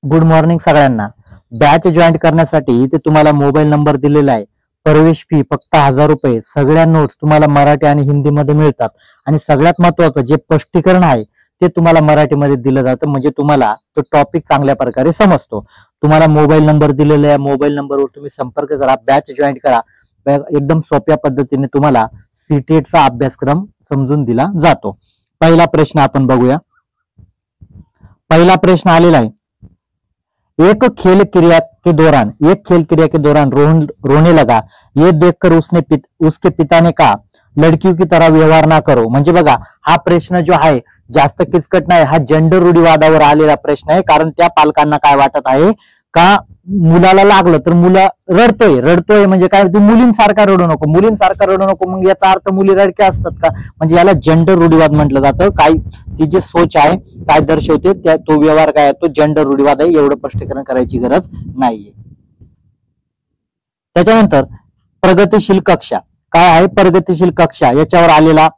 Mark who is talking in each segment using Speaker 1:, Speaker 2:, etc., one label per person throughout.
Speaker 1: Good morning सगळ्यांना. Batch join करण्यासाठी इथे तुम्हाला मोबाईल नंबर दिलेला आहे. प्रवेश फी फक्त 1000 रुपये. सगळ्या नोट्स तुम्हाला मराठी आणि हिंदीमध्ये मिळतात आणि सगळ्यात महत्वाचं जे स्पष्टीकरण आहे ते तुम्हाला मराठीमध्ये दिलं जातं, म्हणजे तुम्हाला तो टॉपिक चांगल्या प्रकारे समजतो. तुम्हाला मोबाईल नंबर दिलेला आहे, मोबाईल नंबरवर तुम्ही संपर्क करा, बॅच जॉईन करा. एकदम सोप्या पद्धतीने तुम्हाला सीटेटचा अभ्यासक्रम समजून दिला जातो. पहिला प्रश्न आपण बघूया. पहिला प्रश्न आलेला आहे, एक खेल क्रिया के दौरान रोने लगा, ये देखकर उसके पिता ने कहा लड़कियों की तरह व्यवहार ना करो. म्हणजे बघा, हा प्रश्न जो आहे जास्त किचकट नाही, हा जेंडर रूढीवादावर आलेला प्रश्न आहे. कारण त्या पालकांना काय वाटत आहे का मुलाला लागलं तर मुलं रडतोय म्हणजे काय, तू मुलींसारखा रडू नको. मग याचा अर्थ मुली रडक्या असतात का? म्हणजे याला जेंडर रूढीवाद म्हटलं जातं. काय ती जी सोच आहे काय दर्शवते तो व्यवहार काय तो जेंडर रूढीवाद आहे. एवढं स्पष्टीकरण करायची गरज नाहीये. त्याच्यानंतर प्रगतिशील कक्षा काय आहे? प्रगतिशील कक्षा याच्यावर आलेला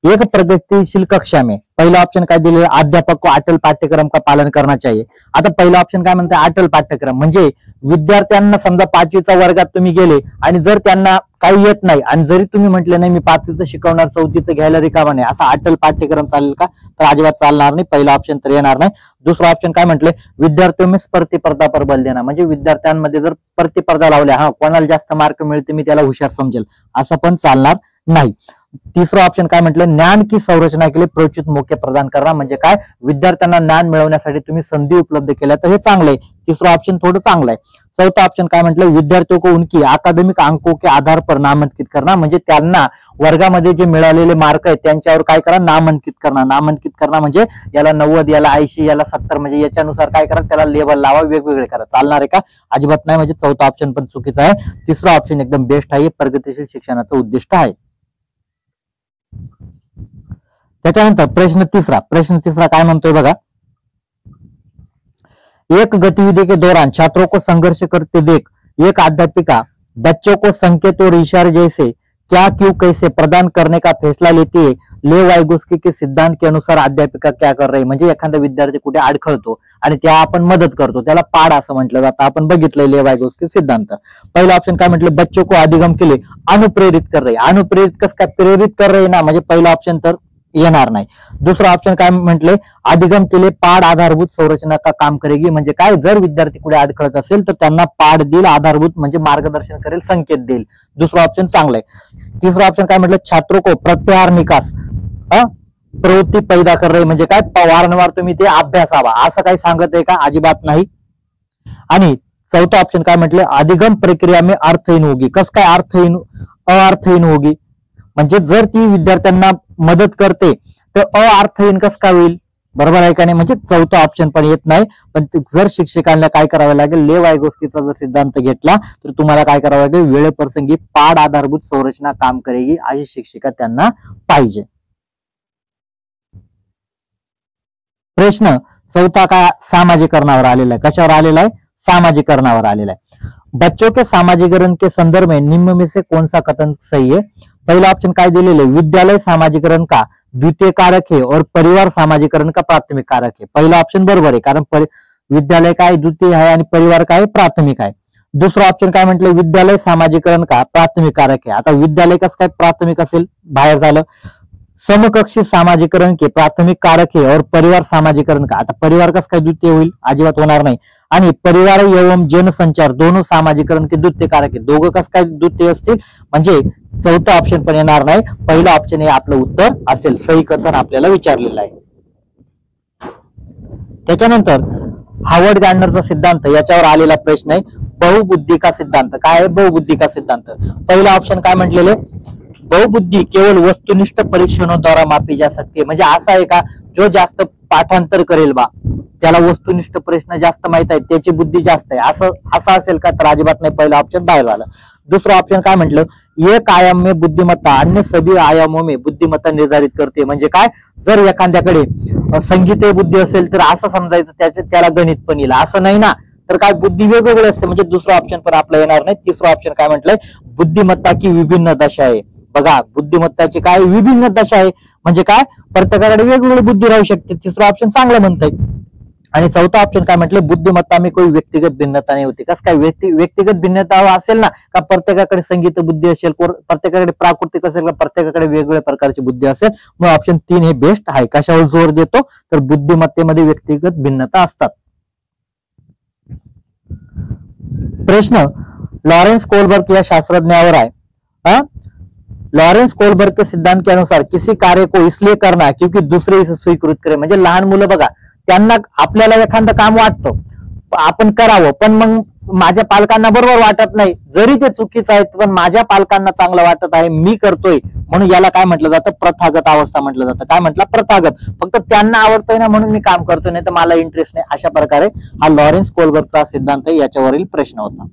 Speaker 1: एक प्रगतिशील कक्षा में पहिला ऑप्शन काय दिले, अध्यापक को अटल पाठ्यक्रम का पालन करना चाहिए. आता पहिला ऑप्शन काय म्हणते, अटल पाठ्यक्रम म्हणजे विद्यार्थ्यांना समजा 5वीच्या वर्गात तुम्ही गेले आणि जर त्यांना काही येत नाही आणि जरी तुम्ही म्हटले नाही मी 5वीचं शिकवणार 4थीचं घ्यायला रिकामा नाही, असा अटल पाठ्यक्रम चालेल का? तर अजिबात चालणार नाही. पहिला ऑप्शन तर येणार नाही. दुसरा ऑप्शन काय म्हटले, विद्यार्थियों में स्पर्धा पर बल देना, म्हणजे विद्यार्थ्यांमध्ये जर प्रतिस्पर्धा लावल्या, हा कोणाला जास्त मार्क मिळते मी त्याला हुशार समजेल, असं पण चालणार नाही. तिसरा ऑप्शन काय म्हटलं, ज्ञान की संरचना के लिए प्रोचित मौके प्रदान करना, म्हणजे काय विद्यार्थ्यांना ज्ञान मिळवण्यासाठी तुम्ही संधी उपलब्ध केल्या तर हे चांगलं आहे. तिसरं ऑप्शन थोडं चांगलं आहे. चौथा ऑप्शन काय म्हटलं, विद्यार्थियों को उनकी अकादमिक अंकों के आधार पर नामांकित करना, म्हणजे त्यांना वर्गामध्ये जे मिळालेले मार्क आहेत त्यांच्यावर काय करा, नामांकित करणं म्हणजे याला 90, याला 80, याला 70, म्हणजे याच्यानुसार काय करा, त्याला लेवल लावा, वेगवेगळे करा. चालणार आहे का? अजिबात नाही. म्हणजे चौथा ऑप्शन पण चुकीचा आहे. तिसरा ऑप्शन एकदम बेस्ट आहे. प्रगतिशील शिक्षणाचं उद्दिष्ट आहे. त्याच्यानंतर प्रश्न तिसरा काय म्हणतोय बघा, एक गतिविधि के दौरान छात्रों को संघर्ष करते देख एक अध्यापिका बच्चों को संकेत और इशारे जैसे क्या क्यों कैसे प्रदान करने का फैसला लेती है. लेव वाइगोस्की के सिद्धांत के अनुसार अध्यापिका क्या कर रही, म्हणजे एखादा विद्यार्थी कुठे अडखळतो आणि त्या आपण मदत करतो त्याला पाड असं म्हटलं जातं. आपण बघितलंय लेव वाइगोस्की सिद्धांत. पहिला ऑप्शन काय म्हटलं, बच्चों को अधिगम के लिए अनुप्रेरित कर रही. अनुप्रेरित कसं काय, प्रेरित कर रही ना, म्हणजे पहिला ऑप्शन तर येणार नाही. दुसरा ऑप्शन काय म्हटले, अधिगम केले पाड आधारभूत संरचना का काम करेगी, म्हणजे काय जर विद्यार्थी कुठे अडखळत असेल तर त्यांना पाड देईल, आधारभूत म्हणजे मार्गदर्शन करेल, संकेत देईल. दुसरा ऑप्शन चांगला आहे. तिसरा ऑप्शन काय म्हटलं, छात्रों को प्रत्याहार निकास प्रवृत्ती पैदा कर रही, म्हणजे काय वारंवार तुम्ही ते अभ्यासावा असं काही सांगत आहे का? अजिबात नाही. आणि चौथा ऑप्शन काय म्हटले, अधिगम प्रक्रिया में अर्थहीन होगी. कस काय अर्थहीन होगी, म्हणजे जर ती विद्यार्थ्यांना मदत करते तर अर्थहीन कसं काय होईल? बरोबर आहे का नाही? म्हणजे चौथा ऑप्शन पण येत नाही. पण जर शिक्षकांना काय करावं लागेल, लेव वाइगोस्कीचा जर सिद्धांत घेतला तर तुम्हाला काय करावं लागेल, वेळेप्रसंगी पाड आधारभूत संरचना काम करेगी अशी शिक्षिका त्यांना पाहिजे. प्रश्न चौथा काय सामाजिकरणावर आलेला आहे. कशावर आलेला आहे? सामाजिकरणावर आलेला आहे. बच्चों के सामाजिकरण के संदर्भ में निम्न में से कौन सा कथन सही है. पहिला ऑप्शन काय दिलेले, विद्यालय सामाजिकरण का द्वितीय कारक है और परिवार सामाजिकरण का प्राथमिक कारक है. पहिला ऑप्शन बरोबर आहे, कारण विद्यालय काय द्वितीय आहे आणि परिवार काय प्राथमिक आहे. दुसरा ऑप्शन काय म्हटलं, विद्यालय सामाजिकरण का प्राथमिक कारक आहे. आता विद्यालय कसं काय प्राथमिक असेल, बाहेर झालं. समकक्षी सामाजिकरण के प्राथमिक कारक है और परिवार सामाजिकरण का, आता परिवार कसं काय द्वितीय होईल? अजिबात होणार नाही. आणि परिवार एवं जनसंचार दोनों सामाजिकरण के द्वितीय कारक आहे. दोघं कसं काय द्वितीय असतील, म्हणजे चौथा ऑप्शन पण येणार नाही. पहिला ऑप्शन हे आपलं उत्तर असेल. सही कथन आपल्याला विचारलेलं आहे. त्याच्यानंतर हार्वर्ड गार्डनरचा सिद्धांत याच्यावर आलेला प्रश्न आहे, बहुबुद्धी का सिद्धांत. काय आहे बहुबुद्धी का सिद्धांत? पहिला ऑप्शन काय म्हटलेले, बहुबुद्धी केवळ वस्तुनिष्ठ परीक्षणों द्वारा मापी जा सकते, म्हणजे असं आहे का जो जास्त पाठांतर करेल बा त्याला वस्तुनिष्ठ प्रश्न जास्त माहित आहे, त्याची बुद्धी जास्त आहे, असं असेल का? तर अजिबात नाही. पहिला ऑप्शन बाहेर झालं. दुसरा ऑप्शन काय म्हटलं, एक आयाम में बुद्धिमत्ता अन्य सभी आयामों में बुद्धिमत्ता निर्धारित करते, म्हणजे काय जर एखाद्याकडे संगीत बुद्धी असेल तर असं समजायचं त्याला गणित पण येईल, असं नाही ना. तर काय बुद्धी वेगवेगळी असते, म्हणजे दुसरा ऑप्शन पण आपला येणार नाही. तिसरा ऑप्शन काय म्हटलंय, बुद्धिमत्ता की विभिन्न दशा आहे. बघा, बुद्धिमत्ताची काय विभिन्न दशा आहे, म्हणजे काय प्रत्येकाकडे वेगवेगळी बुद्धी राहू शकते. तिसरा ऑप्शन चांगलं म्हणताय. आणि चौथा ऑप्शन काय म्हटलं, बुद्धिमत्ता में कोई व्यक्तिगत भिन्नता नाही होती. कसं काय व्यक्तिगत भिन्नता असेल ना, का प्रत्येकाकडे संगीत बुद्धी असेल, प्रत्येकाकडे प्राकृतिक असेल, का प्रत्येकाकडे वेगवेगळ्या प्रकारची बुद्धी असेल. मग ऑप्शन 3 हे बेस्ट आहे. कशावर जोर देतो, तर बुद्धिमत्तेमध्ये व्यक्तिगत भिन्नता असतात. प्रश्न लॉरेंस कोलबर्ग या शास्त्रज्ञावर आहे. लॉरेंस कोलबर्ग के सिद्धांत के अनुसार किसी कार्य को इसलिए करना क्योंकि दूसरे इसे स्वीकृत करे. म्हणजे लहान मुलं बघा, त्यांना आपल्याला एखादं काम वाटतं आपण करावं, पण मग माझ्या पालकांना बरोबर वाटत नाही, जरी ते चुकीचं आहे पण माझ्या पालकांना चांगलं वाटत आहे, मी करतोय, म्हणून याला काय म्हटलं जातं, प्रथागत अवस्था म्हटलं जातं. काय म्हटलं, प्रथागत. फक्त त्यांना आवडतंय ना म्हणून मी काम करतोय, नाही तर मला इंटरेस्ट नाही. अशा प्रकारे हा लॉरेन्स कोलबर्गचा सिद्धांत आहे. याच्यावरील प्रश्न होता.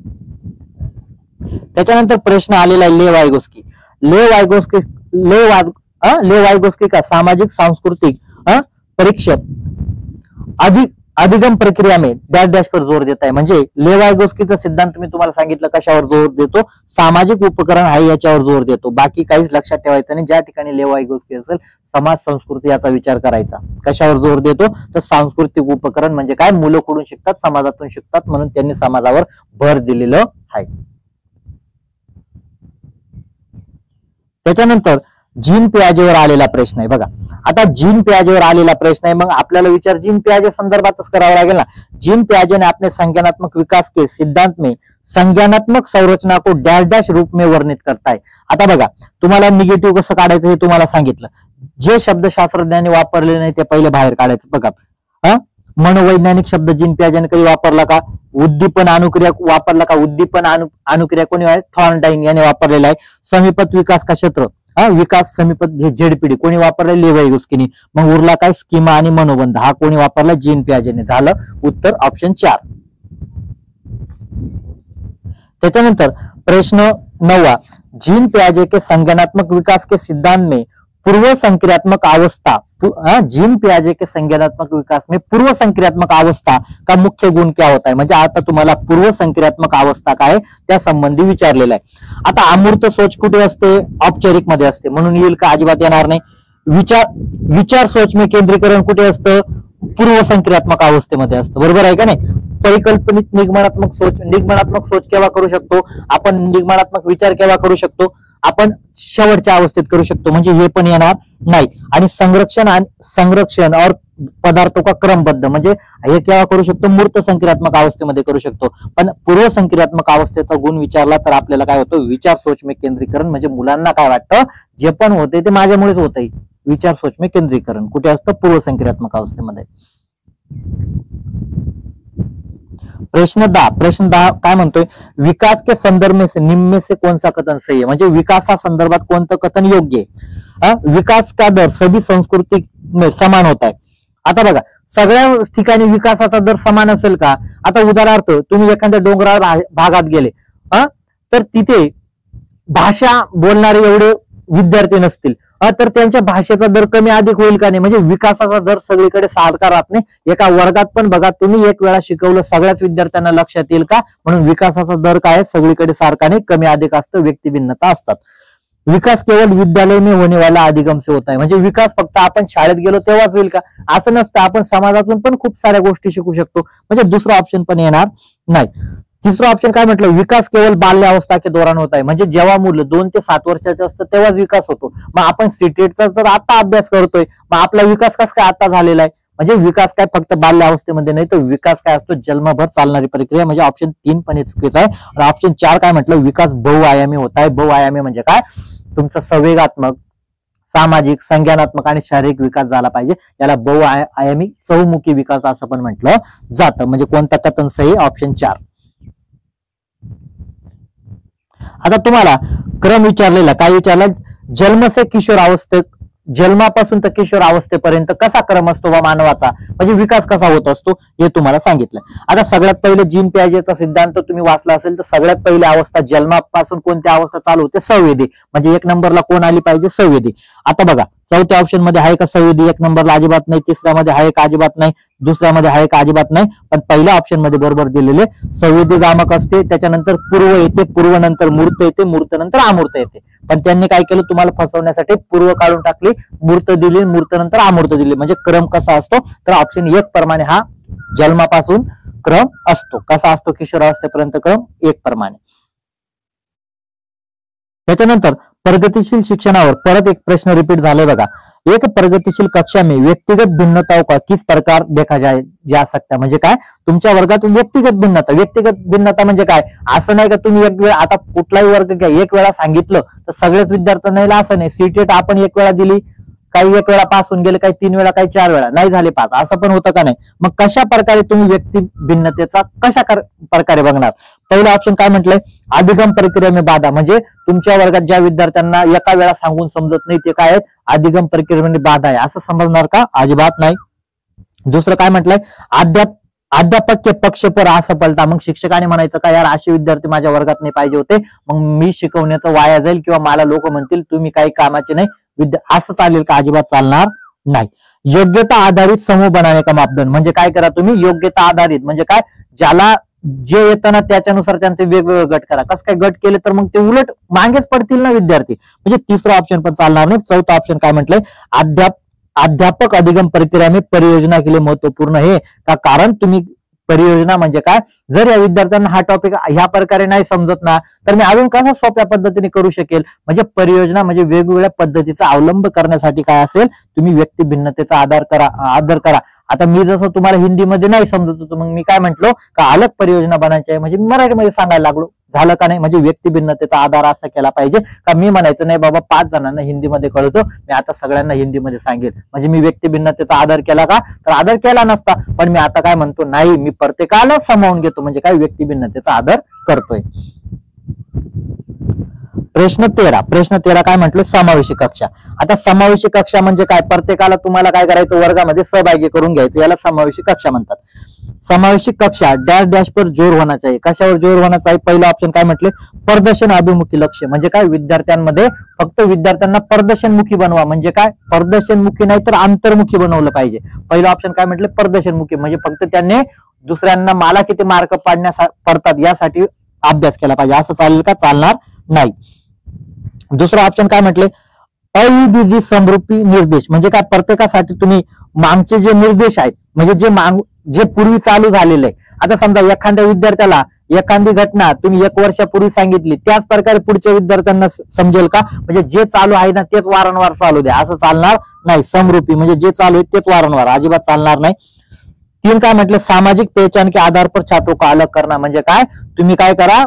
Speaker 1: त्याच्यानंतर प्रश्न आलेला आहे लेव वाइगोस्की का सामाजिक सांस्कृतिक परीक्षा अधिगम प्रक्रिया में डॅश डॅश पर जोर देत आहे. म्हणजे लेव वाइगोस्कीचा सिद्धांत मी तुम्हाला सांगितलं कशावर जोर देतो, सामाजिक उपकरण आहे याच्यावर जोर देतो. बाकी काहीच लक्षात ठेवायचं नाही. ज्या ठिकाणी लेव वाइगोस्की असेल, समाज संस्कृती याचा विचार करायचा. कशावर जोर देतो, तर सांस्कृतिक उपकरण म्हणजे काय, मुलं कुठून शिकतात, समाजातून शिकतात, म्हणून त्यांनी समाजावर भर दिलेलं आहे. त्याच्यानंतर जीन पियाजेवर आलेला प्रश्न आहे बघा. आता जीन पियाजेवर आलेला प्रश्न आहे, मग आपल्याला विचार जीन पियाजे संदर्भातच करावा लागेल ना. जीन पियाजे ने अपने संज्ञानात्मक विकास के सिद्धांत में संज्ञानात्मक संरचना को डैश डैश रूप में वर्णित करता है. आता बघा, तुम्हाला निगेटिव्ह कसं काढायचं हे तुम्हाला सांगितलं. जे शब्द शास्त्रज्ञांनी वापरले नाही ते पहिले बाहेर काढायचं. बघा, मनोवैज्ञानिक शब्द जीन पियाजेने कधी वापरला का, उद्दीपन अनुक्रिया वापरला का, उद्दीपन अनुक्रिया कोणी आहे, थॉर्नडाईन याने वापरलेला आहे. समीपत विकास का क्षेत्र, विकास समीपत झेडपीडी कोणी वापरलाय, लेव वाइगोस्कीने. मग उरला काय, स्कीमा आणि मनोबंध हा कोणी वापरला, जीन पियाजेने. झालं उत्तर ऑप्शन 4. त्याच्यानंतर प्रश्न 9, जीन पियाजे के संज्ञानात्मक विकास के सिद्धांत में पूर्व संक्रियात्मक अवस्था, जीन पियाजे के संज्ञानात्मक विकास में पूर्व संक्रियात्मक अवस्था का मुख्य गुण क्या होता है. म्हणजे आता तुम्हाला पूर्व संक्रियात्मक अवस्था काय त्या संबंधी विचारलेला आहे. आता अमूर्त सोच कुठे असते, औपचारिक मध्ये असते, म्हणून येईल का, अजिबात येणार नाही. विचार सोच में केंद्रीकरण कुठे असतं, पूर्व संक्रियात्मक अवस्थेमध्ये असतं. बरोबर आहे का नाही. परिकल्पनिक निगमनात्मक सोच केव्हा करू शकतो आपण, निगमनात्मक विचार केव्हा करू शकतो आपण, शेवटच्या अवस्थेत करू शकतो, म्हणजे हे पण येणार नाही. आणि संरक्षण और पदार्थों का क्रमबद्ध म्हणजे हे केव्हा करू शकतो, मूर्त संक्रियात्मक अवस्थेमध्ये करू शकतो. पण पूर्व संक्रियात्मक अवस्थेचा गुण विचारला तर आपल्याला काय होतं, विचार सोच में केंद्रीकरण. म्हणजे मुलांना काय वाटतं, जे पण होते ते माझ्यामुळेच होतंय. विचार सोच में केंद्रीकरण कुठे असतं, पूर्व संक्रियात्मक अवस्थेमध्ये. प्रश्न 10 काय म्हणतोय, विकास के संदर्भ में से निम्न में से कौन सा कथन सही है. म्हणजे विकासा संदर्भात कोणतं कथन योग्य आहे. विकास का दर सभी संस्कृती में समान होता है. आता बघा, सगळ्या ठिकाणी विकासाचा दर समान असेल का. आता उदाहरणार्थ तुम्ही एखाद्या डोंगराळ भागात गेले, तर तिथे भाषा बोलणारे एवढे विद्यार्थी नसतील, तर त्यांच्या भाषेचा दर कमी अधिक होईल का नाही. म्हणजे विकासाचा दर सगळीकडे सारखा राहत नाही. एका वर्गात पण बघा, तुम्ही एक वेळा शिकवलं सगळ्याच विद्यार्थ्यांना लक्षात येईल का, म्हणून विकासाचा दर काय सगळीकडे सारखा नाही, कमी अधिक असतं, व्यक्तिभिन्नता असतात. विकास केवळ विद्यालय में होने वाला अधिगम से होता है. म्हणजे विकास फक्त आपण शाळेत गेलो तेव्हाच होईल का, असं नसतं. आपण समाजातून पण खूप साऱ्या गोष्टी शिकू शकतो. म्हणजे दुसरा ऑप्शन पण येणार नाही. तिसरा ऑप्शन काय म्हटलं, विकास केवळ बाल्यावस्था के दौरान होत आहे. म्हणजे जेव्हा मुलं 2 ते 7 वर्षाचे असतं तेव्हाच विकास होतो. मग आपण सीटेटचा तर आता अभ्यास करतोय, मग आपला विकास कसा काय आता झालेला आहे. म्हणजे विकास काय फक्त बाल्यावस्थेमध्ये नाही, तर विकास काय असतो जन्मभर चालणारी प्रक्रिया. म्हणजे ऑप्शन 3 पण हे चुकीचं आहे. आणि ऑप्शन 4 काय म्हटलं, विकास बहुआयामी होत आहे. बहुआयामी म्हणजे काय, तुमचा संवेगात्मक, सामाजिक, संज्ञानात्मक आणि शारीरिक विकास झाला पाहिजे. याला बहुआयामी चौमुखी विकास असं पण म्हटलं जातं. म्हणजे कोणता कथन सही, ऑप्शन 4. आता तुम्हाला क्रम विचारलेला, काय विचारला, जन्म से किशोर अवस्थेत, जन्मापासून तर किशोर अवस्थेपर्यंत कसा क्रम असतो वा मानवाचा, म्हणजे विकास कसा होत असतो हे तुम्हाला सांगितलं. आता सगळ्यात पहिले जीन पियाजेचा सिद्धांत तुम्ही वाचला असेल तर सगळ्यात पहिली अवस्था जन्मापासून कोणती अवस्था चालू होते, संवेदी. म्हणजे 1 नंबरला कोण आली पाहिजे, संवेदी. आता बघा, चौथ्या ऑप्शन मध्ये आहे का संवेदी, 1 नंबरला अजिबात नाही. तिसऱ्यामध्ये आहे का, अजिबात नाही. दुसऱ्यामध्ये आहे का, अजिबात नाही. पण पहिल्या ऑप्शन मध्ये बरोबर दिलेले संवेदी गामक असते. त्याच्यानंतर पूर्व येते, पूर्व नंतर मूर्त येते, मूर्त नंतर अमूर्त येते. पण त्यांनी काय केलं, तुम्हाला फसवण्यासाठी पूर्व काढून टाकली, मूर्त दिली, मूर्त नंतर अमूर्त दिली. म्हणजे क्रम कसा असतो, तर ऑप्शन 1 प्रमाणे हा जन्मापासून क्रम असतो. कसा असतो? किशोरावस्थेपर्यंत क्रम 1 प्रमाणे. त्याच्यानंतर प्रगतिशील शिक्षणावर परत एक प्रश्न रिपीट झाले बघा. एक प्रगतिशील कक्षा में व्यक्तिगत भिन्नताओं का किस प्रकार देखा जा सकता. म्हणजे काय? तुमच्या वर्गातून व्यक्तिगत भिन्नता म्हणजे काय? असं नाही का तुम्ही एक वेळा, आता कुठलाही वर्ग घ्या, एक वेळा सांगितलं तर सगळेच विद्यार्थ्यांना असं नाही. सीटेट आपण एक वेळा दिली, काही एक वेळा पास होऊन गेले, काही 3 वेळा, काही 4 वेळा, नाही झाले पास, असं पण होतं का नाही? मग कशा प्रकारे तुम्ही व्यक्ती भिन्नतेचा कशा प्रकारे बघणार? पहिलं ऑप्शन काय म्हटलंय? अधिगम प्रक्रिया में बाधा. म्हणजे तुमच्या वर्गात ज्या विद्यार्थ्यांना एका वेळा सांगून समजत नाही ते काय आहेत? अधिगम प्रक्रियेमध्ये बाधा आहे, असं समजणार का? अजिबात नाही. दुसरं काय म्हटलंय? अध्यापक के पक्ष पर असफलता. मग शिक्षकाने म्हणायचं का, यार असे विद्यार्थी माझ्या वर्गात नाही पाहिजे होते, मग मी शिकवण्याचं वाया जाईल किंवा मला लोक म्हणतील तुम्ही काही कामाचे नाही, असं चालेल का? अजिबात चालणार नाही. योग्यता आधारित समूह बनाने का मापदंड. म्हणजे काय करा तुम्ही? योग्यता आधारित म्हणजे काय? ज्याला जे येतं ना त्याच्यानुसार त्यांचे वेगवेगळे गट करा. कसं काय गट केले तर मग ते उलट मागेच पडतील ना विद्यार्थी. म्हणजे तिसरा ऑप्शन पण चालणार नाही. चौथा ऑप्शन काय म्हटलंय? अध्यापक अधिगम प्रक्रिया में परियोजना के लिए महत्वपूर्ण है का. कारण तुम्ही परियोजना म्हणजे काय? जर या विद्यार्थ्यांना हा टॉपिक ह्या प्रकारे नाही समजत ना, तर मी अजून कसा सोप्या पद्धतीने करू शकेल. म्हणजे परियोजना म्हणजे वेगवेगळ्या पद्धतीचा अवलंब करण्यासाठी काय असेल? तुम्ही व्यक्ती भिन्नतेचा आदर करा. आता मी जसं तुम्हाला हिंदीमध्ये नाही समजत होतं, मग मी काय म्हटलो का अलग परियोजना बनायची आहे, म्हणजे मराठीमध्ये सांगायला लागलो. झालं का नाही? म्हणजे व्यक्ती भिन्नतेचा आधार असा केला पाहिजे का मी म्हणायचं नाही बाबा 5 जणांना हिंदीमध्ये कळतो, मी आता सगळ्यांना हिंदीमध्ये सांगेल, म्हणजे मी व्यक्ती भिन्नतेचा आदर केला का? तर आदर केला नसता. पण मी आता काय म्हणतो? नाही, मी प्रत्येकाला सामावून घेतो, म्हणजे काय? व्यक्ती भिन्नतेचा आदर करतोय. प्रश्न 13 काय म्हटलं? समावेशी कक्षा. आता समावेशी कक्षा म्हणजे काय? प्रत्येकाला तुम्हाला काय करायचं? वर्गामध्ये सहभागी करून घ्यायचं, याला समावेशी कक्षा म्हणतात. समावेशी कक्षा डॅश डॅश पर जोर होना चाहिए. कशावर जोर होना चाहिए? पहिलं ऑप्शन काय म्हटले? प्रदर्शन अभिमुखी लक्ष्य. म्हणजे काय? विद्यार्थ्यांमध्ये फक्त विद्यार्थ्यांना प्रदर्शनमुखी बनवा. म्हणजे काय? प्रदर्शनमुखी नाही तर अंतर्मुखी बनवलं पाहिजे. पहिलं ऑप्शन काय म्हटले? प्रदर्शनमुखी म्हणजे फक्त त्यांनी दुसऱ्यांना मला किती मार्क पडतात यासाठी अभ्यास केला पाहिजे. असं चालेल का? चालणार नाही. दुसरा ऑप्शन काय म्हटले? अविविध समरूपी निर्देश. म्हणजे काय? प्रत्येकासाठी तुम्ही मागचे जे निर्देश आहेत, म्हणजे जे पूर्वी चालू झालेले आहे. आता समजा एखाद्या विद्यार्थ्याला एखादी घटना तुम्ही 1 वर्षापूर्वी सांगितली, त्याच प्रकारे पुढच्या विद्यार्थ्यांना समजेल का? म्हणजे जे चालू आहे ना तेच वारंवार चालू द्या, असं चालणार नाही. समरूपी म्हणजे जे चालू आहे तेच वारंवार, अजिबात चालणार नाही. 3 काय म्हटलं? सामाजिक पहचान के आधार पर छात्रों को अलग करना. म्हणजे काय? तुम्ही काय करा?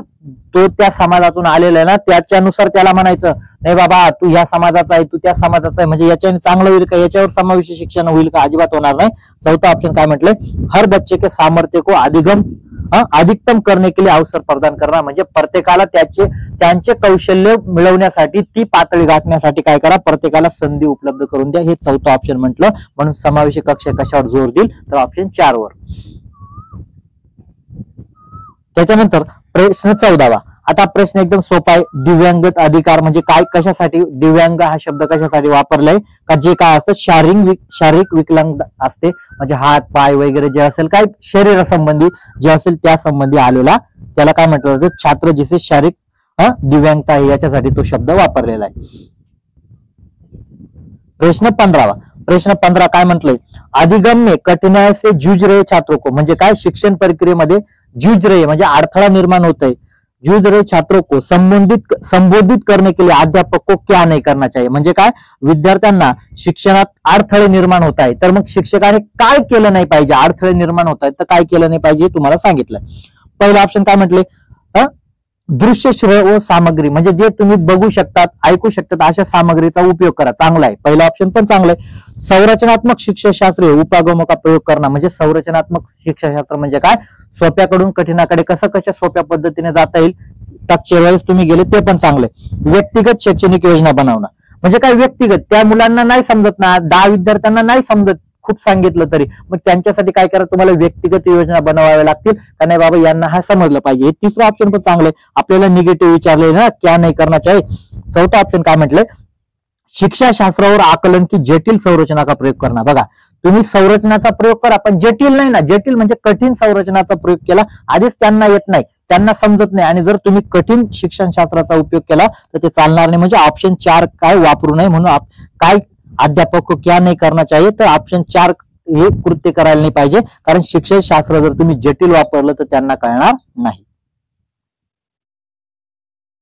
Speaker 1: तो त्या समाजातून आलेला आहे ना, त्याच्यानुसार त्याला म्हणायचं नाही बाबा तू ह्या समाजाचा आहे, तू त्या समाजाचा आहे, म्हणजे याच्याने चांगलं होईल का? याच्यावर समावेशी शिक्षण होईल का? अजिबात होणार नाही. चौथा ऑप्शन काय म्हटलंय? हर बच्चे के सामर्थ्य को अधिकतम करने के लिए अवसर प्रदान करना. म्हणजे प्रत्येकाला त्यांचे कौशल्य मिळवण्यासाठी, ती पातळी गाठण्यासाठी काय करा? प्रत्येकाला संधी उपलब्ध करून द्या. हे चौथं ऑप्शन म्हटलं. म्हणून समावेशी कक्षा कशावर जोर देईल? तर ऑप्शन 4 वर. त्याच्यानंतर प्रश्न 14. आता प्रश्न एकदम सोपा आहे. दिव्यांगत अधिकार म्हणजे काय? कशासाठी दिव्यांग हा शब्द कशासाठी वापरलाय? का जे काय असतं शारीरिक विकलांग असते, म्हणजे हात पाय वगैरे जे असेल काय शरीरासंबंधी जे असेल त्या संबंधी आलेला, त्याला काय म्हटलं जातं? छात्र जिसे शारीरिक दिव्यांगता आहे, याच्यासाठी तो शब्द वापरलेला आहे. प्रश्न 15 काय म्हटलंय? अधिगम में कठिनाई से जूझ रहे छात्रों को. म्हणजे काय? शिक्षण प्रक्रियेमध्ये जूझ रहे म्हणजे अडथळा निर्माण होत आहे, जूझ रहे छात्रों को संबोधित करने के लिए अध्यापक को क्या नहीं करना चाहिए. म्हणजे काय? विद्यार्थ्यांना शिक्षणात अडथळे निर्माण होत आहे, तर मग शिक्षकाने काय केलं नाही पाहिजे? अडथळे निर्माण होत आहेत तर काय केलं नाही पाहिजे तुम्हाला सांगितलं. पहिलं ऑप्शन काय म्हटले? दृश्य श्रेय सामग्री म्हणजे जे तुम्ही बघू शकतात, ऐकू शकतात अशा सामग्रीचा उपयोग करा. चांगला आहे, पहिलं ऑप्शन पण चांगलं आहे. संरचनात्मक शिक्षणशास्त्र उपागमों का प्रयोग करणं. म्हणजे संरचनात्मक शिक्षणशास्त्र म्हणजे काय? सोप्याकडून कठीणाकडे कशा सोप्या पद्धतीने जाता येईल, टॉपच्या वेळेस तुम्ही गेले ते पण चांगले. व्यक्तिगत शैक्षणिक योजना बनवणं म्हणजे काय? व्यक्तिगत त्या मुलांना नाही समजत ना, 10 विद्यार्थ्यांना नाही समजत, खूप सांगितलं तरी, मग त्यांच्यासाठी काय करा? तुम्हाला व्यक्तिगत योजना बनवाव्या लागतील का नाही बाबा यांना हा समजलं पाहिजे. तिसरं ऑप्शन पण चांगलं आहे. आपल्याला निगेटिव्ह विचारले ना, क्या नाही करना चाहिए. चौथा ऑप्शन काय म्हटलंय? शिक्षाशास्त्रावर आकलन की जटिल संरचना का प्रयोग करणार. बघा तुम्ही संरचनाचा प्रयोग करा, पण जटिल नाही ना. जटिल म्हणजे कठीण संरचनाचा प्रयोग केला, आधीच त्यांना येत नाही, त्यांना समजत नाही, आणि जर तुम्ही कठीण शिक्षणशास्त्राचा उपयोग केला तर ते चालणार नाही. म्हणजे ऑप्शन 4 काय वापरू नये. म्हणून काय अध्यापक को क्या नहीं करना चाहिए, तर ऑप्शन 4 हे कृत्य करायला नाही पाहिजे, कारण शिक्षण शास्त्र जर तुम्ही जटिल वापरलं तर त्यांना कळणार नाही.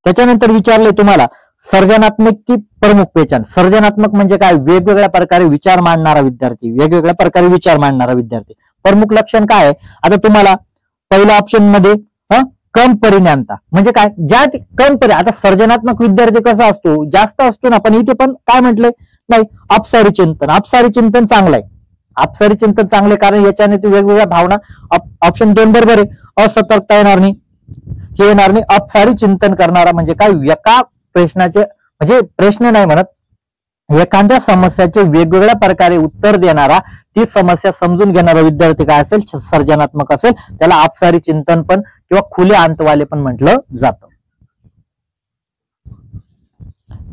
Speaker 1: त्याच्यानंतर विचारले तुम्हाला सर्जनात्मक की प्रमुख पहचान. सर्जनात्मक म्हणजे काय? वेगवेगळ्या प्रकारे विचार मांडणारा विद्यार्थी, वेगवेगळ्या प्रकारे विचार मांडणारा विद्यार्थी. प्रमुख लक्षण काय आहे? आता तुम्हाला पहिल्या ऑप्शन मध्ये कम परिज्ञानता म्हणजे काय? ज्या आता सर्जनात्मक विद्यार्थी कसा असतो? जास्त असतो ना, पण इथे पण काय म्हटलंय? नाही, अपसारी चिंतन. अपसारी चिंतन चांगलं आहे, अपसारी चिंतन चांगले, कारण याच्याने ते वेगवेगळ्या भावना. ऑप्शन 2 बरोबर आहे. असतर्कता येणार नाही, हे येणार नाही. अपसारी चिंतन करणारा म्हणजे काय? एका प्रश्नाचे म्हणजे प्रश्न नाही म्हणत, एखाद्या समस्याचे वेगवेगळ्या प्रकारे उत्तर देणारा, ती समस्या समजून घेणारा विद्यार्थी काय असेल? सर्जनात्मक असेल. त्याला अपसारी चिंतन पण किंवा खुले अंतवाले पण म्हटलं जातं.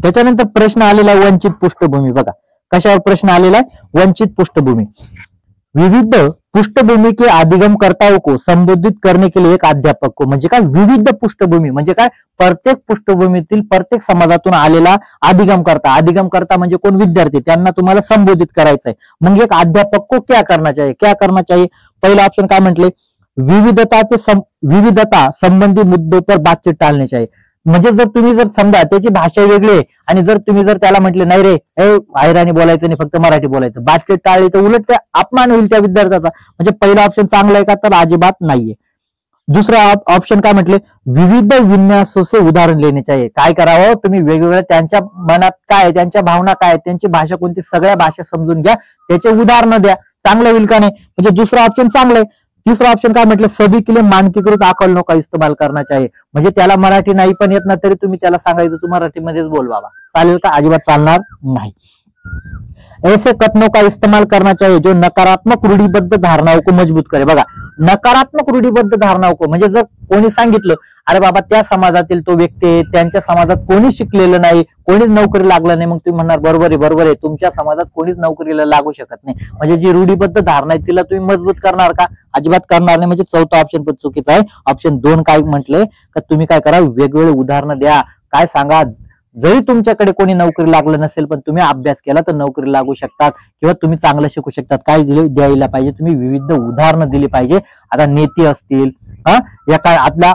Speaker 1: त्याच्यानंतर प्रश्न आलेला आहे वंचित पृष्ठभूमी. बघा कशावर प्रश्न आलेला आहे? वंचित पृष्ठभूमी. विविध पृष्ठभूमी के अधिगमकर्ताओं को संबोधित करने के लिए एक अध्यापक को. म्हणजे काय? विविध पृष्ठभूमी म्हणजे काय? प्रत्येक पृष्ठभूमीतील प्रत्येक समाजातून आलेला अधिगमकर्ता. अधिगमकर्ता म्हणजे कोण? विद्यार्थी. त्यांना तुम्हाला संबोधित करायचंय. मग एक अध्यापक को क्या करना चाहिए? क्या करना चाहिए? पहिला ऑप्शन काय म्हटले? विविधता संबंधी मुद्दों पर बातचीत टाळणे चाहिए. म्हणजे जर तुम्ही जर समजा त्याची भाषा वेगळी आहे आणि जर तुम्ही जर त्याला म्हटले नाही रे अहिराणी बोलायचं नाही, फक्त मराठी बोलायचं, बातचीत टाळली, तर उलट ते अपमान होईल त्या विद्यार्थ्याचा. म्हणजे पहिला ऑप्शन चांगला आहे का? तर अजिबात नाहीये. दुसरा ऑप्शन काय म्हटले? विविध विन्यासों से उदाहरण लेने चाहिए. काय करावं? तुम्ही वेगवेगळ्या त्यांच्या मनात काय, त्यांच्या भावना काय, त्यांची भाषा कोणती, सगळ्या भाषा समजून घ्या, त्याचे उदाहरणं द्या. चांगलं होईल का नाही? म्हणजे दुसरा ऑप्शन चांगलं आहे. तिसरा ऑप्शन काय म्हटलं? सभी के लिए मानकीकृत आकलनों का इस्तेमाल करना चाहिए. म्हणजे त्याला मराठी नाही पण येत ना, तरी तुम्ही त्याला सांगायचं तू मराठीमध्येच बोल बाबा. चालेल का? अजिबात चालणार नाही. ऐसे कथनों का इस्तेमाल करना चाहिए जो नकारात्मक रूढ़िबद्ध धारणाओं को मजबूत करे. बघा नकारात्मक रूढ़िबद्ध धारणाओं को म्हणजे जर कोणी सांगितलं अरे बाबा त्या समाजातील तो व्यक्ती आहे, त्यांच्या समाजात कोणी शिकलेलं नाही, कोणीच नोकरी लागलं नाही, मग तुम्ही म्हणणार बरोबर आहे, बरोबर आहे, तुमच्या समाजात कोणीच नोकरीला लागू शकत नाही. म्हणजे जी रूढीबद्ध धारणा आहे तिला तुम्ही मजबूत करणार का? अजिबात करणार नाही. म्हणजे चौथा ऑप्शन पण चुकीचा आहे. ऑप्शन 2 काय म्हटले? का तुम्ही काय करा? वेगवेगळे उदाहरणं द्या. काय सांगा? जरी तुमच्याकडे कोणी नोकरी लागलं नसेल पण तुम्ही अभ्यास केला तर नोकरी लागू शकतात किंवा तुम्ही चांगलं शिकू शकतात. काय द्यायला पाहिजे? तुम्ही विविध उदाहरणं दिली पाहिजे. आता नेते असतील, या काय आपला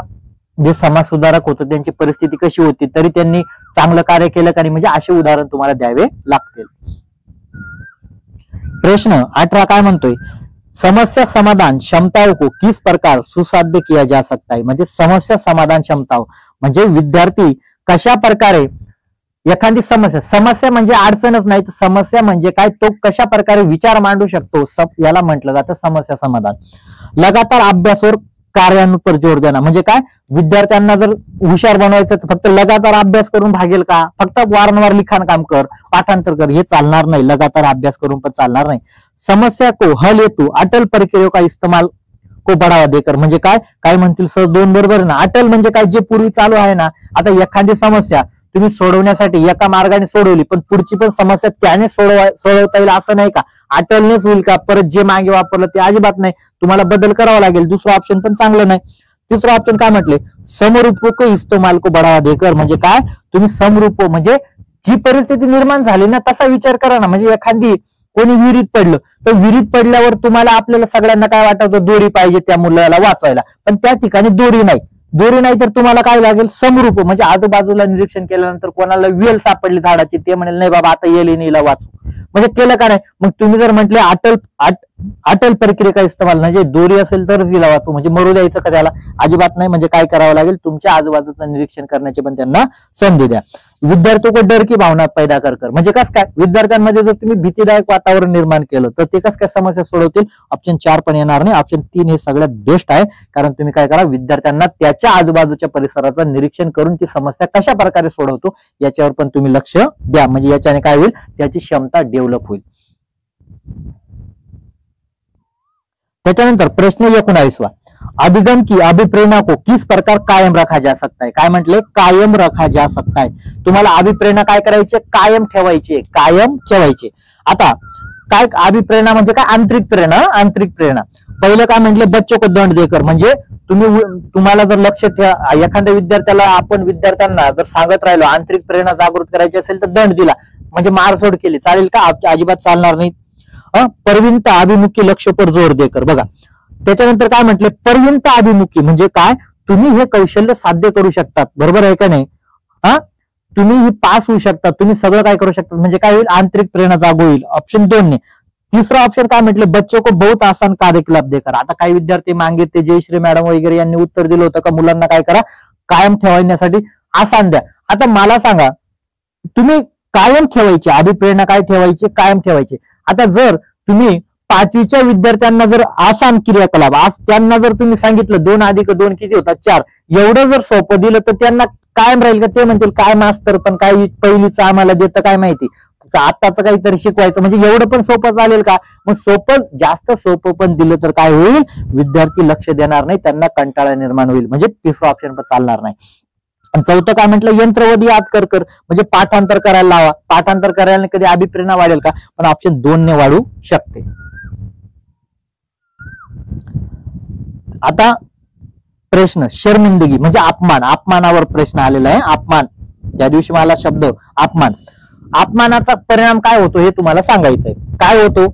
Speaker 1: जे समाज सुधारक होतो त्यांची परिस्थिती कशी होती, तरी त्यांनी चांगलं कार्य केलं का नाही, म्हणजे असे उदाहरण तुम्हाला द्यावे लागतील. प्रश्न 18 काय म्हणतोय? समस्या समाधान क्षमताओं को किस प्रकार सुसाध्य किया जा सकता है. म्हणजे समस्या समाधान क्षमता म्हणजे विद्यार्थी कशा प्रकारे एखादी समस्या म्हणजे अडचणच नाही, तर समस्या म्हणजे काय? तो कशा प्रकारे विचार मांडू शकतो, याला म्हटलं जातं समस्या समाधान. लगातार अभ्यासावर कार्यान्वर जोर देणं म्हणजे काय? विद्यार्थ्यांना जर हुशार बनवायचं तर फक्त लगातार अभ्यास करून भागेल का? फक्त वारंवार लिखाण काम कर, पाठांतर कर, हे चालणार नाही. लगातार अभ्यास करून पण चालणार नाही. समस्या को हल हेतु अटल प्रक्रिया का इस्तेमाल को बढ़ावा देकर. म्हणजे काय? काय म्हणतील सर 2 बरोबर ना. अटल म्हणजे काय? जे पूर्वी चालू आहे ना, आता एखादी समस्या तुम्ही सोडवण्यासाठी एका मार्गाने सोडवली पण पुढची पण समस्या त्याने सोडवता येईल असं नाही का? अटलनेच होईल का? परत जे मागे वापरलं ते अजिबात नाही, तुम्हाला बदल करावा लागेल. दुसरं ऑप्शन पण चांगलं नाही. तिसरं ऑप्शन काय म्हटले? समरूप को इस्तेमाल को बढ़ावा देकर. म्हणजे काय? तुम्ही समरूप म्हणजे जी परिस्थिती निर्माण झाली ना तसा विचार करा ना. म्हणजे एखादी कोणी विहिरीत पडलं तर विहिरीत पडल्यावर तुम्हाला आपल्याला सगळ्यांना काय वाटतं? दोरी पाहिजे त्या मुलाला वाचवायला, पण त्या ठिकाणी दोरी नाही तर तुम्हाला काय लागेल? समरूप म्हणजे आजूबाजूला निरीक्षण केल्यानंतर कोणाला वेल सापडली झाडाची, ते म्हणेल नाही बाबा आता येईल नीला वाचू, म्हणजे केलं का नाही? मग तुम्ही जर म्हटले अटल प्रक्रिया का इस्तेमाल म्हणजे दोरी असेल तरच हिला वाचू, म्हणजे मरू द्यायचं का त्याला? अजिबात नाही. म्हणजे काय करावं लागेल? तुमच्या आजूबाजूचं निरीक्षण करण्याची पण त्यांना संधी द्या. विद्यार्थियों को डर की भावना पैदा कर म्हणजे कस काय? विद्यार्थ्यांमध्ये जर तुम्ही भीतीदायक वातावरण निर्माण केलं तर ते कस काय समस्या सोडवतील? ऑप्शन 4 पण येणार नाही. ऑप्शन 3 हे सगळ्यात बेस्ट आहे, कारण तुम्ही काय करा? विद्यार्थ्यांना त्याच्या आजूबाजूच्या परिसराचं निरीक्षण करून ती समस्या कशा प्रकारे सोडवतो याच्यावर पण तुम्ही लक्ष द्या. म्हणजे याच्याने काय होईल? त्याची क्षमता डेव्हलप होईल. त्याच्यानंतर प्रश्न 19 अधिगम की अभिप्रेरणा को किस प्रकार कायम रखा जा सकता है. काय म्हटले? कायम रखा जा सकता है. तुम्हाला अभिप्रेरणा काय करायची? कायम ठेवायची. कायम ठेवायची. आता काय अभिप्रेरणा म्हणजे काय? आंतरिक प्रेरणा. पहिलं काय म्हटले? बच्चों को दंड देकर. म्हणजे तुम्हाला जर लक्ष एखाद्या विद्यार्थ्याला आपण विद्यार्थ्यांना जर सांगत राहिलो आंतरिक प्रेरणा जागृत करायची असेल तर दंड दिला म्हणजे मारझोड केली, चालेल का? अजिबात चालणार नाही. परविंत अभिमुखी लक्ष्य पर जोर देकर. बघा त्याच्यानंतर काय म्हटले, परविंत अभिमुखी म्हणजे काय, तुम्ही हे कौशल्य साध्य करू शकतात, बरोबर आहे का नाही. तुम्ही ही पास होऊ शकतात, तुम्ही सगळं काय करू शकतात, म्हणजे काय होईल, आंतरिक प्रेरणा जागो होईल. ऑप्शन 2 ने. तिसरा ऑप्शन काय म्हटले, बच्चों को बहुत आसान कार्यकलाप देकर. आता काही विद्यार्थी मागे ते जयश्री मॅडम वगैरे यांनी उत्तर दिलं होतं का मुलांना काय करा, कायम ठेवण्यासाठी आसान द्या. आता मला सांगा, तुम्ही कायम ठेवायचे, अभिप्रेरणा काय ठेवायची, कायम ठेवायची. आता जर तुम्ही 5वीच्या विद्यार्थ्यांना जर आसान क्रियाकलाप, आज त्यांना जर तुम्ही सांगितलं 2 अधिक 2 किती होतात 4, एवढं जर सोपं दिलं तर त्यांना कायम राहील का, ते म्हणतील काय मास्तर पण काय पहिलीचं आम्हाला देतं काय माहिती, आताच काहीतरी शिकवायचं, म्हणजे एवढं पण सोपं चालेल का. मग सोपं, जास्त सोपं पण दिलं तर काय होईल, विद्यार्थी लक्ष देणार नाही, त्यांना कंटाळा निर्माण होईल, म्हणजे तिसरं ऑप्शन पण चालणार नाही. आणि चौथं काय म्हटलं, यंत्रवध याद कर म्हणजे पाठांतर करायला लावा. पाठांतर करायला कधी अभिप्रेरणा वाढेल का, पण ऑप्शन 2 ने वाढू शकते. आता प्रश्न, शर्मिंदगी म्हणजे अपमान, अपमानावर प्रश्न आलेला आहे. अपमान, त्या दिवशी मला शब्द अपमान, अपमानाचा परिणाम काय होतो हे तुम्हाला सांगायचंय. काय होतो,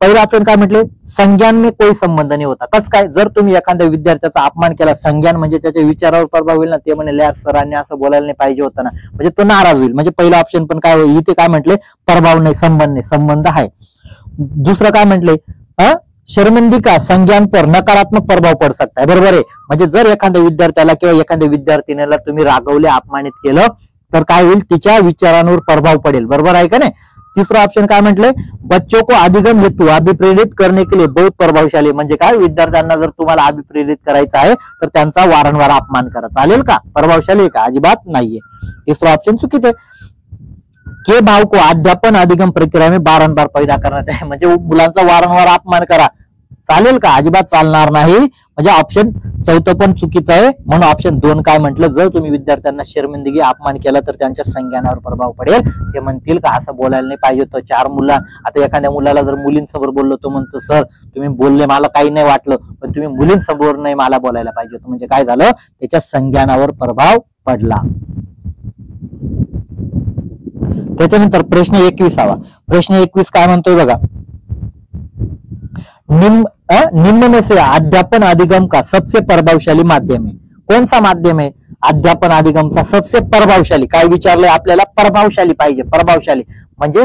Speaker 1: पहिला ऑप्शन काय म्हटले, संज्ञान में कोई संबंध नाही होता. कस काय, जर तुम्ही एखाद्या विद्यार्थ्याचा अपमान केला, संज्ञान म्हणजे त्याच्या विचारावर प्रभाव होईल ना, ते म्हणे यार सरांनी असं बोलायला नाही पाहिजे होतं ना, म्हणजे तो नाराज होईल. म्हणजे पहिला ऑप्शन पण काय होईल, इथे काय म्हटले, प्रभाव नाही, संबंध नाही, संबंध आहे. दुसरं काय म्हटले, शर्मिंदगी का संज्ञान पर नकारात्मक प्रभाव पड सकता है. बरोबर आहे. म्हणजे जर एखाद्या विद्यार्थ्याला किंवा एखाद्या विद्यार्थिनीला तुम्ही रागवले, अपमानित केलं तर काय होईल, तिच्या विचारांवर प्रभाव पडेल. बरोबर आहे का नाही. तिसरा ऑप्शन काय म्हटलंय, बच्चों को अधिगम हेतु अभिप्रेरित करने के लिए बहुत प्रभावशाली. म्हणजे काय, विद्यार्थ्यांना जर तुम्हाला अभिप्रेरित करायचं आहे तर त्यांचा वारंवार अपमान करा. चालेल का, प्रभावशाली आहे का, अजिबात नाहीये. तिसरा ऑप्शन चुकीचं आहे. के भाव को अध्यापन अधिगम प्रक्रिया में बारंबार पैदा करण्यात आहे. म्हणजे मुलांचा वारंवार अपमान करा, चालेल का, अजिबात चालणार नाही. म्हणजे ऑप्शन चौथं पण चुकीचं आहे. म्हणून ऑप्शन 2 काय म्हटलं, जर तुम्ही विद्यार्थ्यांना शर्मिंदगी, अपमान केला तर त्यांच्या संज्ञानावर प्रभाव पडेल. ते म्हणतील का असं बोलायला नाही पाहिजे होतं. 4 मुलं, आता एखाद्या मुलाला जर मुलींसमोर बोललो तो म्हणतो सर तुम्ही बोलले मला काही नाही वाटलं, पण तुम्ही मुलींसमोर नाही मला बोलायला पाहिजे होतं. म्हणजे काय झालं, त्याच्या संज्ञानावर प्रभाव पडला. त्याच्यानंतर प्रश्न 21. प्रश्न 21 काय म्हणतोय बघा, निम्न में से अध्यापन अधिगम का सबसे प्रभावशाली माध्यम है. कौन सा माध्यम है, अध्यापन अधिगमचा सबसे प्रभावशाली. काय विचारलंय आपल्याला, प्रभावशाली पाहिजे. प्रभावशाली म्हणजे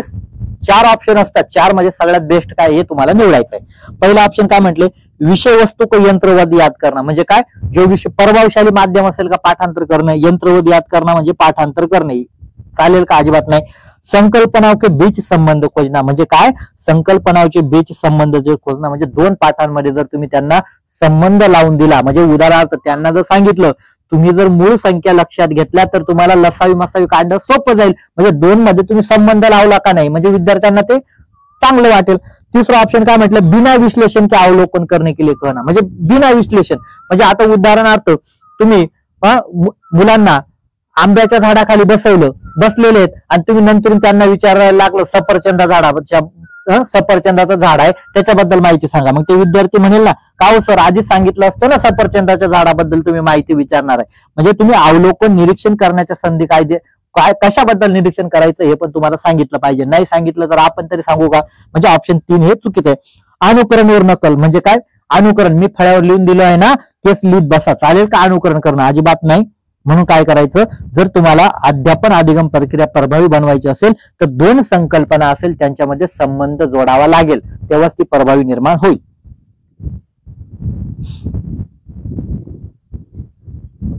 Speaker 1: 4 ऑप्शन असतात, 4 मध्ये सगळ्यात बेस्ट काय हे तुम्हाला निवडायचं आहे. पहिला ऑप्शन काय म्हटले, विषय वस्तू को यंत्रवध याद करणं. म्हणजे काय, जो विषय प्रभावशाली माध्यम असेल का पाठांतर करणं, यंत्रवध याद करणं म्हणजे पाठांतर करणे. चालेल का, अजिबात नाही. संकल्पनाओं के बीच संबंध खोजना. म्हणजे काय, संकल्पनाओंचे बीच संबंध जे खोजना म्हणजे 2 पाठांमध्ये जर तुम्ही त्यांना संबंध लावून दिला, म्हणजे उदाहरणार्थ त्यांना जर सांगितलं तुम्ही जर मूळ संख्या लक्षात घेतल्या तर तुम्हाला लसावी मसावी काढणं सोपं जाईल. म्हणजे 2 मध्ये तुम्ही संबंध लावला का नाही, म्हणजे विद्यार्थ्यांना ते चांगलं वाटेल. तिसरा ऑप्शन काय म्हटलं, बिना विश्लेषण के अवलोकन करने के लिए कहना. म्हणजे बिना विश्लेषण म्हणजे आता उदाहरणार्थ तुम्ही मुलांना आंब्याच्या झाडाखाली बसलेले आहेत आणि तुम्ही नंतर त्यांना विचारायला लागलं सफरचंदाचं झाड आहे त्याच्याबद्दल माहिती सांगा. मग ते विद्यार्थी म्हणेल ना, का हो सर आधी सांगितलं असतं ना सफरचंदाच्या झाडाबद्दल तुम्ही माहिती विचारणार आहे. म्हणजे तुम्ही अवलोकन, निरीक्षण करण्याच्या संधी काय कशाबद्दल निरीक्षण करायचं हे पण तुम्हाला सांगितलं पाहिजे. नाही सांगितलं तर आपण तरी सांगू का. म्हणजे ऑप्शन 3 हे चुकीचं आहे. अनुकरण वर नकल म्हणजे काय, अनुकरण मी फळ्यावर लिहून दिलं आहे ना तेच लिहित बसा. चालेल का, अनुकरण करणं अजिबात नाही. म्हणून काय करायचं, जर तुम्हाला अध्यापन अधिगम प्रक्रिया प्रभावी बनवायची असेल तर 2 संकल्पना असेल त्यांच्यामध्ये संबंध जोडावा लागेल, तेव्हाच ती प्रभावी निर्माण होईल.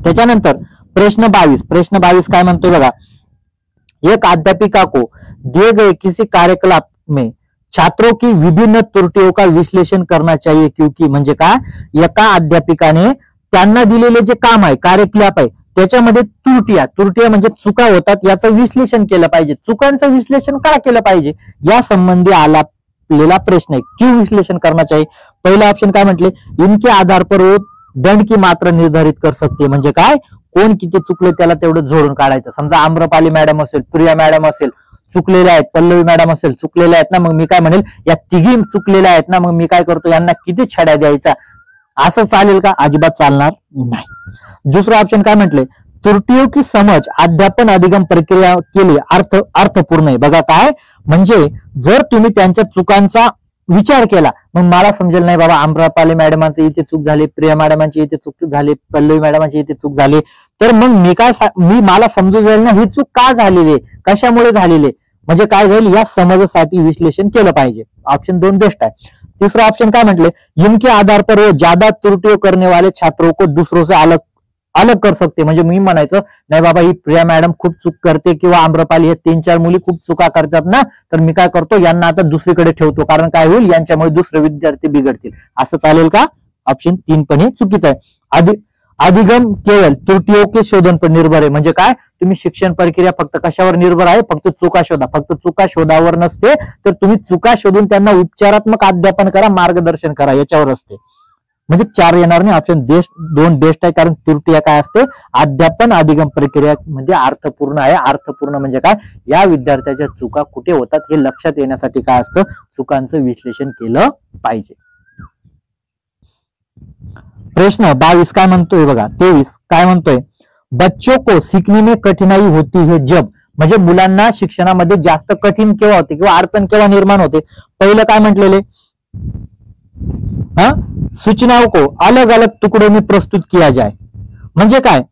Speaker 1: त्याच्यानंतर प्रश्न 22 काय म्हणतोय बघा, एक अध्यापिका को दिए गए किसी कार्यकलाप में छात्रों की विभिन्न त्रुटियों का विश्लेषण करना चाहिए क्योंकि. म्हणजे काय, एका अध्यापिकाने त्यांना दिलेले जे काम आहे, कार्यकलाप आहे त्याच्यामध्ये त्रुटिया म्हणजे चुका होतात, याचं विश्लेषण केलं पाहिजे. चुकांचं विश्लेषण का केलं पाहिजे या संबंधी आलेला प्रश्न आहे. क्यों विश्लेषण करना चाहिए. पहिला ऑप्शन काय म्हटले, इनके आधार पर वो दंड की मात्रा निर्धारित कर सकते. म्हणजे काय, कोण किती चुकले त्याला तेवढं जोडून काढायचं. समजा आम्रपाली मॅडम असेल, प्रिया मॅडम असेल चुकलेल्या आहेत, पल्लवी मॅडम असेल चुकलेल्या आहेत ना, मग मी काय म्हणेल या तिघी चुकलेल्या आहेत ना, मग मी काय करतो यांना किती छड्या द्यायचा. असं चालेल का, अजिबात चालणार नाही. दुसरा ऑप्शन काय म्हटले, त्रुटियों की समझ अध्यापन अधिगम प्रक्रिया के लिए अर्थपूर्ण आहे. बघा काय, म्हणजे जर तुम्ही त्यांच्या चुकांचा विचार केला, मग मला समजेल नाही बाबा आम्रपाली मॅडमांची इथे चूक झाली, प्रिया मॅडमांची इथे चूक झाली, पल्लवी मॅडमांची इथे चूक झाली, तर मग मला समजू जाईल ना ही चूक का झालेली, कशामुळे झालेली, म्हणजे काय होईल या समजासाठी विश्लेषण केलं पाहिजे. ऑप्शन 2 बेस्ट आहे. तीसरा ऑप्शन काय म्हटले, इनके आधार पर वो ज्यादा त्रुटियों करने वाले छात्रों को दूसरों से अलग कर सकते. म्हणजे मी म्हणायचं नाही बाबा ही प्रिया मॅडम खूप चूक करते किंवा आम्रपाली हे 3-4 मुली खूप चुका करतात ना, तर मी काय करतो यांना आता दुसरीकडे ठेवतो, कारण काय होईल यांच्यामुळे दुसरे विद्यार्थी बिघडतील. असं चालेल का? ऑप्शन 3 पण हे चुकीचं आहे. अधिगम केवळ त्रुटियों के शोधन पर निर्भर आहे. म्हणजे काय, तुम्ही शिक्षण प्रक्रिया फक्त कशावर निर्भर आहे, फक्त चुका शोधा. फक्त चुका शोधावर नसते, तर तुम्ही चुका शोधून त्यांना उपचारात्मक अध्यापन करा, मार्गदर्शन करा, याच्यावर असते. म्हणजे 4 येणार नाही. ऑप्शन 2 बेस्ट आहे, कारण त्रुटी काय असते, अध्यापन अधिगम प्रक्रिया म्हणजे अर्थपूर्ण आहे. अर्थपूर्ण म्हणजे काय, या विद्यार्थ्याच्या चुका कुठे होतात हे लक्षात येण्यासाठी काय असतं, चुकांचं विश्लेषण केलं पाहिजे. प्रश्न 22 काय म्हणतोय बघा, 23 काय म्हणतोय, बच्चों को सीखने में कठिनाई होती है जब, म्हणजे मुलांना शिक्षणामध्ये जास्त कठीण केव्हा होते किंवा अडचण केव्हा निर्माण होते. पहिलं काय म्हटलेले, सूचनाओं को अलग अलग टुकड़ों में प्रस्तुत किया जाए. म्हणजे काय,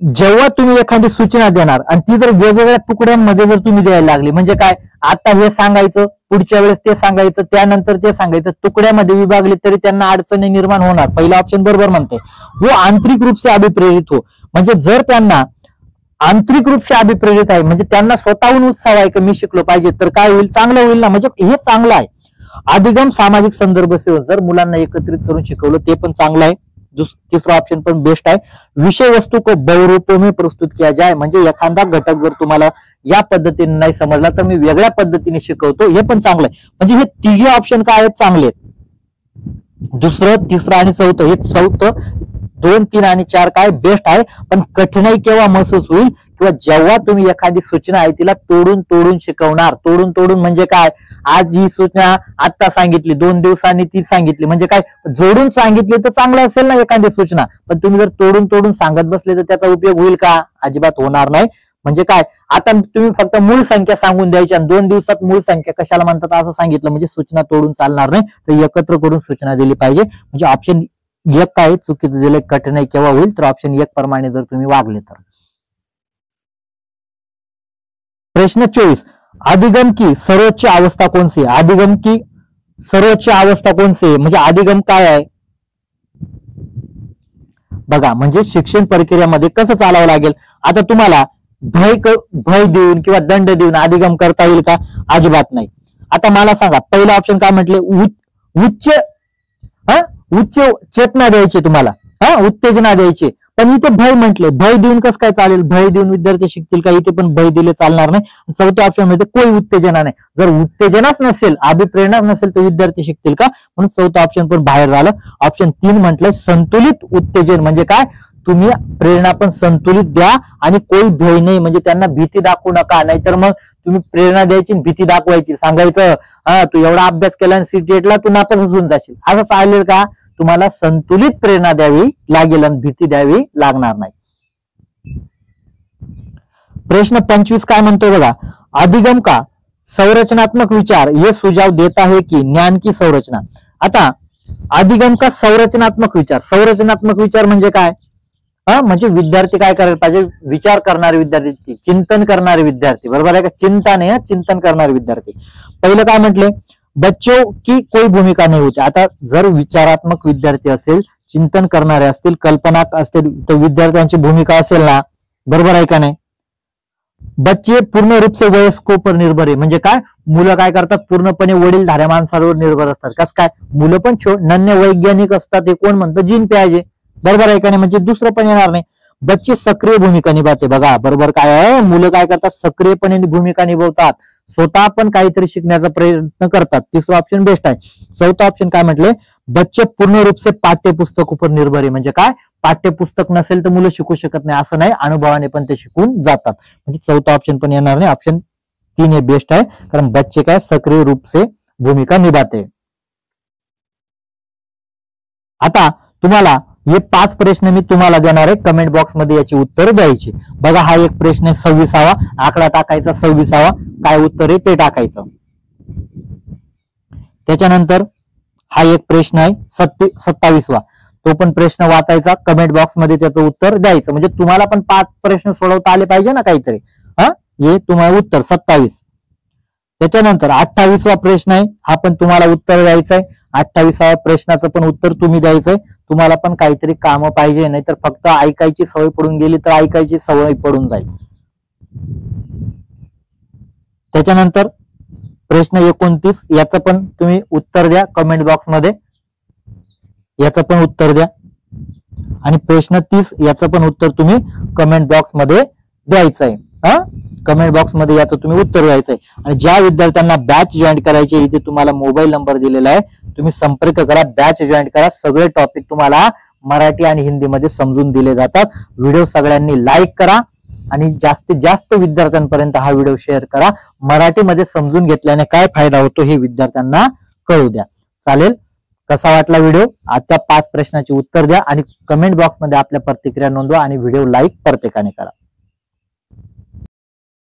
Speaker 1: जेव्हा तुम्ही एखादी सूचना देणार आणि ती जर वेगवेगळ्या तुकड्यांमध्ये जर तुम्ही द्यायला लागली, म्हणजे काय, आता हे सांगायचं, पुढच्या वेळेस ते सांगायचं, त्यानंतर ते सांगायचं, तुकड्यामध्ये विभागले तरी त्यांना अडचणी निर्माण होणार. पहिला ऑप्शन बरोबर म्हणते. वो आंतरिक रूप से अभिप्रेरित हो, म्हणजे जर त्यांना आंतरिक रूप से अभिप्रेरित आहे, म्हणजे त्यांना स्वतःहून उत्साह आहे की मी शिकलो पाहिजे, तर काय होईल, चांगलं होईल ना, म्हणजे हे चांगलं आहे. अधिगम सामाजिक संदर्भ से जर मुलांना एकत्रित करून शिकवलं ते पण चांगलं आहे. तिसरा ऑप्शन पण बेस्ट आहे. विषय वस्तू को बहुरूपों में प्रस्तुत किया जाए, म्हणजे एखादा घटक जर तुम्हाला या पद्धतीने नाही समजला तर मी वेगळ्या पद्धतीने शिकवतो, हे पण चांगलं आहे. म्हणजे हे तिघे ऑप्शन काय आहेत, चांगले आहेत. दुसरं, तिसरं आणि चौथं, हे चौथं 2, 3 आणि 4 काय बेस्ट आहे. पण कठीणाई केव्हा महसूस होईल, किंवा जेव्हा तुम्ही एखादी सूचना आहे तिला तोडून तोडून शिकवणार. तोडून तोडून म्हणजे काय, आज ही सूचना आता सांगितली, 2 दिवसांनी ती सांगितली, म्हणजे काय, जोडून सांगितली तर चांगलं असेल ना एखादी सूचना, पण तुम्ही जर तोडून तोडून सांगत बसले तर त्याचा उपयोग होईल का, अजिबात होणार नाही. म्हणजे काय, आता तुम्ही फक्त मूळ संख्या सांगून द्यायची आणि 2 दिवसात मूळ संख्या कशाला म्हणतात असं सांगितलं, म्हणजे सूचना तोडून चालणार नाही. तर एकत्र करून सूचना दिली पाहिजे. म्हणजे ऑप्शन 1 काय चुकीचं दिलंय, कठीणाई केव्हा होईल, तर ऑप्शन 1 प्रमाणे जर तुम्ही वागले तर. प्रश्न 24, अधिगम की सर्वोच्च अवस्था कौन सी है. अधिगम की सर्वोच्च अवस्था कौन सी है, म्हणजे अधिगम काय आहे बघा. म्हणजे शिक्षण प्रक्रियेमध्ये कसं चालावं लागेल. आता तुम्हाला भय देऊन किंवा दंड देऊन अधिगम करता येईल का, अजिबात नाही. आता मला सांगा, पहिला ऑप्शन काय म्हटले, उच्च चेतना द्यायची तुम्हाला, उत्तेजना द्यायची, पण इथे भय म्हटले. भय देऊन कसं काय चालेल, भय देऊन विद्यार्थी शिकतील का, इथे पण भय दिले चालणार नाही. चौथ्या ऑप्शन मध्ये कोई उत्तेजना नाही. जर उत्तेजनाच नसेल, अभिप्रेरणा नसेल तर विद्यार्थी शिकतील का, म्हणून चौथं ऑप्शन पण बाहेर झालं. ऑप्शन 3 म्हटलंय संतुलित उत्तेजन, म्हणजे काय, तुम्ही प्रेरणा पण संतुलित द्या आणि कोई भय नाही, म्हणजे त्यांना भीती दाखवू नका. नाहीतर मग तुम्ही प्रेरणा द्यायची, भीती दाखवायची, सांगायचं तू एवढा अभ्यास केला आणि सीटेटला तू नापास होऊन जाशील, असं चालेल का. तुम्हाला संतुलित प्रेरणा द्यावी लागेल आणि भीती द्यावी लागणार नाही. प्रश्न 25 काय म्हणतोय बघा, अधिगम का संरचनात्मक विचार ये सुझाव देता है कि ज्ञान की संरचना. आता अधिगम का संरचनात्मक विचार, संरचनात्मक विचार म्हणजे काय, म्हणजे विद्यार्थी काय करायला पाहिजे, विचार करणारे विद्यार्थी, चिंतन करणारे विद्यार्थी, बरोबर आहे का, चिंता नाही, चिंतन करणारे विद्यार्थी. पहिलं काय म्हटले, बच्चों की कोई भूमिका नाही होती. आता जर विचारात्मक विद्यार्थी असेल, चिंतन करणारे असतील, कल्पना असतील, तर विद्यार्थ्यांची भूमिका असेल ना, बरोबर आहे का नाही. बच्चे पूर्ण रूप से वयस्कों पर निर्भर आहे, म्हणजे काय, मुलं काय करतात, पूर्णपणे वडीलधाऱ्या माणसांवर निर्भर असतात. कसं काय, मुलं पण नन्हे वैज्ञानिक असतात, हे कोण म्हणतं, जीन प्याजे, बरोबर आहे का नाही, म्हणजे दुसरं पण येणार नाही. बच्चे सक्रिय भूमिका निभाते, बघा बरोबर काय आहे, मुलं काय करतात, सक्रियपणे भूमिका निभावतात, स्वतः पण काहीतरी शिकण्याचा प्रयत्न करतात. तिसरं ऑप्शन बेस्ट आहे. चौथा ऑप्शन काय म्हटले, बच्चे पूर्ण रूप से पाठ्यपुस्तक पर निर्भर आहे, म्हणजे काय, पाठ्यपुस्तक नसेल तर मुलं शिकू शकत नाही असं नाही, अनुभवाने पण ते शिकून जातात. म्हणजे चौथा ऑप्शन पण येणार नाही. ऑप्शन 3 हे बेस्ट आहे, कारण बच्चे काय सक्रिय रूप से भूमिका निभाते. आता तुम्हाला हे 5 प्रश्न मी तुम्हाला देणार आहे, कमेंट बॉक्स मध्ये याची उत्तर द्यायची. बघा हा एक प्रश्न आहे 26वा, आकडा टाकायचा 26वा, काय उत्तर आहे ते टाकायचं. त्याच्यानंतर हा एक प्रश्न आहे 27वा, तो पण प्रश्न वाचायचा, कमेंट बॉक्स मध्ये त्याचं उत्तर द्यायचं. म्हणजे तुम्हाला पण 5 प्रश्न सोडवता आले पाहिजे ना काहीतरी. हे तुम्हाला उत्तर 27. त्याच्यानंतर 28वा प्रश्न आहे, हा पण तुम्हाला उत्तर द्यायचं आहे. 28व्या प्रश्नाचं पण उत्तर तुम्ही द्यायचंय. तुम्हाला पण काहीतरी काम पाहिजे, नाहीतर फक्त ऐकायची सवय पडून गेली तर ऐकायची सवय पडून जाईल. त्याच्यानंतर प्रश्न 29, याचं पण तुम्ही उत्तर द्या कमेंट बॉक्स मध्ये, याचं पण उत्तर द्या. आणि प्रश्न 30, याचं पण उत्तर तुम्ही कमेंट बॉक्स मध्ये द्यायचंय. कमेंट बॉक्स मध्ये याचं तुम्ही उत्तर द्यायचंय. आणि ज्या विद्यार्थ्यांना बॅच जॉईन करायची, इथे तुम्हाला मोबाईल नंबर दिलेला आहे, तुम्ही संपर्क करा, बॅच जॉईन करा. सगळे टॉपिक तुम्हाला मराठी आणि हिंदी मध्ये समजून दिले जातात. व्हिडिओ सगळ्यांनी लाईक करा आणि जास्तीत जास्त विद्यार्थ्यांपर्यंत हा व्हिडिओ शेअर करा. मराठीमध्ये समजून घेतल्याने काय फायदा होतो हे विद्यार्थ्यांना कळू द्या. चालेल? कसा वाटला व्हिडिओ? आता 5 प्रश्नाची उत्तर द्या आणि कमेंट बॉक्स मध्ये आपल्या प्रतिक्रिया नोंदवा आणि व्हिडिओ लाईक प्रत्येकाने करा.